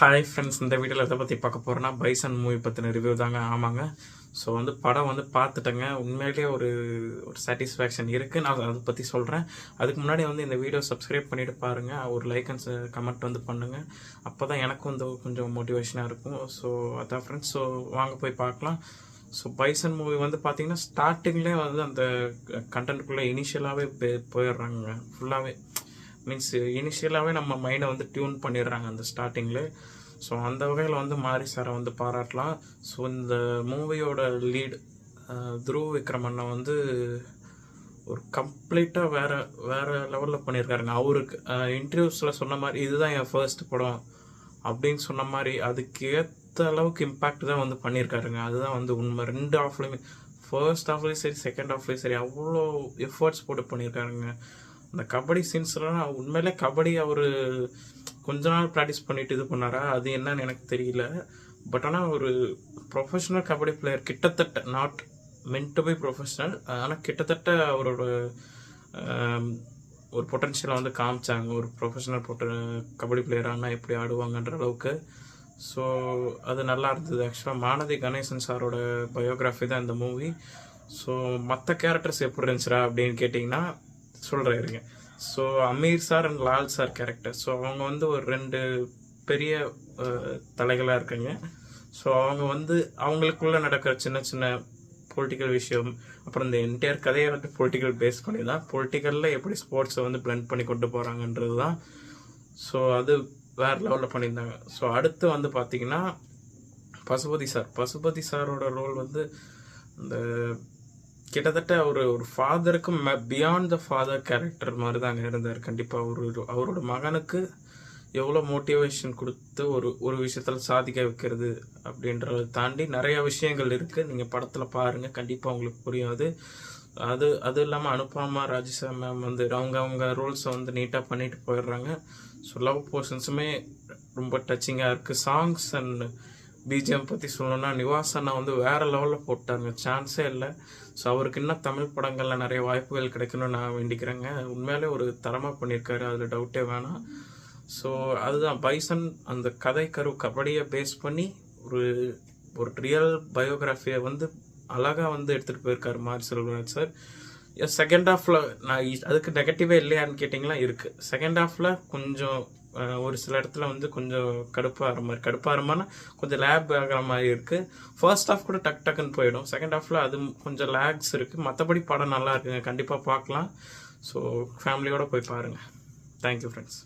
Hi friends, இந்த வீடியோவில் எதை பற்றி பார்க்க போகிறேன்னா பைசன் மூவி பற்றின ரிவ்யூ தாங்க. ஆமாங்க. ஸோ படம் பார்த்துட்டேங்க. உண்மையிலேயே ஒரு ஒரு சாட்டிஸ்ஃபேக்ஷன் இருக்குது. நான் அதை பற்றி சொல்கிறேன். அதுக்கு முன்னாடி இந்த வீடியோ சப்ஸ்கிரைப் பண்ணிவிட்டு பாருங்கள். ஒரு லைக் அண்ட் கமெண்ட் பண்ணுங்கள். அப்போ தான் எனக்கும் கொஞ்சம் மோட்டிவேஷனாக இருக்கும். ஸோ அதான் ஃப்ரெண்ட்ஸ். ஸோ வாங்க போய் பார்க்கலாம். ஸோ பைசன் மூவி பார்த்தீங்கன்னா ஸ்டார்டிங்லேயே அந்த கண்டென்ட்டுக்குள்ளே இனிஷியலாகவே போயிடுறாங்க. ஃபுல்லாகவே மீன்ஸ் இனிஷியலாகவே நம்ம மைண்டை டியூன் பண்ணிடுறாங்க அந்த ஸ்டார்டிங்கில். ஸோ அந்த வகையில் மாரி சாரை பாராட்டலாம். ஸோ இந்த மூவியோட லீட் துருவ் விக்ரம் அண்ணா ஒரு கம்ப்ளீட்டாக வேறு லெவலில் பண்ணியிருக்காருங்க. அவருக்கு இன்டர்வியூஸில் சொன்ன மாதிரி இதுதான் என் ஃபர்ஸ்ட் படம் அப்படின்னு சொன்ன மாதிரி அதுக்கு ஏற்ற அளவுக்கு இம்பேக்ட் தான் பண்ணியிருக்காருங்க. அதுதான் உண்மை. ரெண்டு ஹாஃப்லேயுமே, ஃபர்ஸ்ட் ஹாஃப்லேயும் சரி செகண்ட் ஹாஃப்லேயும் சரி அவ்வளோ எஃபர்ட்ஸ் போட்டு பண்ணியிருக்காருங்க. அந்த கபடி சீன்ஸ்லாம் உண்மையிலே கபடி அவர் கொஞ்ச நாள் ப்ராக்டிஸ் பண்ணிட்டு இது பண்ணாரா அது என்னன்னு எனக்கு தெரியல. பட் ஆனால் ஒரு ப்ரொஃபஷனல் கபடி பிளேயர் கிட்டத்தட்ட, not meant to be professional, ஆனால் கிட்டத்தட்ட அவரோட ஒரு பொட்டன்ஷியலை காமிச்சாங்க. ஒரு ப்ரொஃபஷனல் கபடி பிளேயரானா எப்படி ஆடுவாங்கன்ற அளவுக்கு. ஸோ அது நல்லா இருந்தது. ஆக்சுவலாக மானதி கணேசன் சாரோட பயோகிராஃபி தான் இந்த மூவி. ஸோ மற்ற கேரக்டர்ஸ் எப்படி இருந்துச்சுரா அப்படின்னு கேட்டிங்கன்னா சொல்கிறேன். So Amir sir and Lal sir character, so அவங்க ஒரு ரெண்டு பெரிய தலைகளாக இருக்காங்க. ஸோ அவங்க அவங்களுக்குள்ளே நடக்கிற சின்ன சின்ன பொலிட்டிக்கல் விஷயம், அப்புறம் இந்த என்டையர் கதையை பொலிட்டிக்கல் பேஸ் பண்ணி தான், பொலிட்டிக்கலில் எப்படி ஸ்போர்ட்ஸை பிளெண்ட் பண்ணி கொண்டு போகிறாங்கன்றது தான். ஸோ அது வேறு லெவலில் பண்ணியிருந்தாங்க. ஸோ அடுத்து பார்த்திங்கன்னா பசுபதி சாரோட ரோல் இந்த கிட்டத்தட்ட ஒரு ஃபாதருக்கு பியாண்ட் த ஃபாதர் கேரக்டர் மாதிரி தாங்க இருந்தார். கண்டிப்பாக அவரோட மகனுக்கு எவ்வளோ மோட்டிவேஷன் கொடுத்து ஒரு விஷயத்தில் சாதிக்க வைக்கிறது அப்படின்றத தாண்டி நிறைய விஷயங்கள் இருக்குது. நீங்கள் படத்தில் பாருங்கள், கண்டிப்பாக உங்களுக்கு புரியும். அது இல்லாமல் அனுபமா ராஜேஷா மேம் அவங்க ரோல்ஸை நீட்டாக பண்ணிட்டு போயிடுறாங்க. ஸோ லவ் போர்ஷன்ஸுமே ரொம்ப டச்சிங்காக இருக்குது. சாங்ஸ் அண்ட் பிஜிஎம் பற்றி சொல்லணும்னா நிவாஸ் அண்ணா வேறு லெவலில் போட்டாங்க, சான்ஸே இல்லை. ஸோ அவருக்கு இன்னும் தமிழ் படங்களில் நிறைய வாய்ப்புகள் கிடைக்கணும்னு நான் வேண்டிக்கிறேங்க. உண்மையிலே ஒரு தரமாக பண்ணியிருக்காரு, அதில் டவுட்டே வேணாம். ஸோ அதுதான் பைசன் அந்த கதை கபடியை பேஸ் பண்ணி ஒரு ரியல் பயோகிராஃபியை அழகாக எடுத்துகிட்டு போயிருக்காரு மாரி செல்வராஜ் சார். செகண்ட் ஹாஃபில் நான் அதுக்கு நெகட்டிவே இல்லையான்னு கேட்டிங்களா, இருக்குது. செகண்ட் ஹாஃபில் கொஞ்சம் ஒரு சில இடத்துல கொஞ்சம் கடுப்பாகிற கொஞ்சம் லேப் ஆகிற மாதிரி இருக்குது. ஃபர்ஸ்ட் ஹாஃப் கூட டக்குன்னு போயிடும். செகண்ட் ஹாஃபில் அது கொஞ்சம் லேக்ஸ் இருக்குது. மற்றபடி படம் நல்லா இருக்குங்க, கண்டிப்பாக பார்க்கலாம். ஸோ ஃபேமிலியோடு போய் பாருங்கள். Thank you friends.